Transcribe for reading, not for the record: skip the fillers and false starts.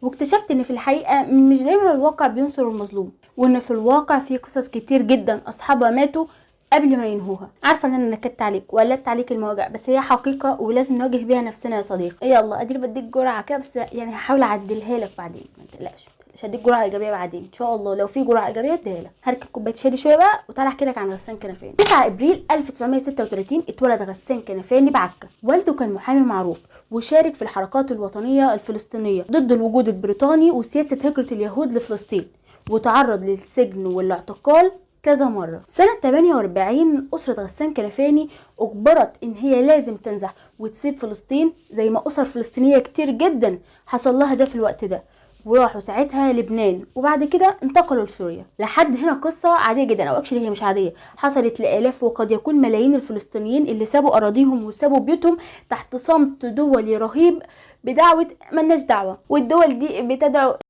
واكتشفت ان في الحقيقة مش دايما الواقع بينصر المظلوم، وان في الواقع في قصص كتير جدا اصحابها ماتوا قبل ما ينهوها. عارفه ان انا نكدت عليك وقلبت عليك المواجع، بس هي حقيقه ولازم نواجه بيها نفسنا يا صديقي. يلا اديني بديك جرعه كده، بس يعني هحاول اعدلها لك بعدين، ما تقلقش. هديك جرعه ايجابيه بعدين ان شاء الله، لو في جرعه ايجابيه اديها لك. هركب كوبايه شاي دي شويه بقى وتعالى احكي لك عن غسان كنفاني. 9 ابريل 1936 اتولد غسان كنفاني بعكا. والده كان محامي معروف، وشارك في الحركات الوطنيه الفلسطينيه ضد الوجود البريطاني وسياسه هجره اليهود لفلسطين، وتعرض للسجن والاعتقال كذا مرة. سنة 48 أسرة غسان كنفاني أجبرت إن هي لازم تنزح وتسيب فلسطين، زي ما أسر فلسطينية كتير جدا حصل لها ده في الوقت ده، وراحوا ساعتها لبنان وبعد كده انتقلوا لسوريا. لحد هنا قصة عادية جدا، أو أكشلي هي مش عادية، حصلت لآلاف وقد يكون ملايين الفلسطينيين اللي سابوا أراضيهم وسابوا بيوتهم تحت صمت دولي رهيب بدعوة ملناش دعوة، والدول دي بتدعو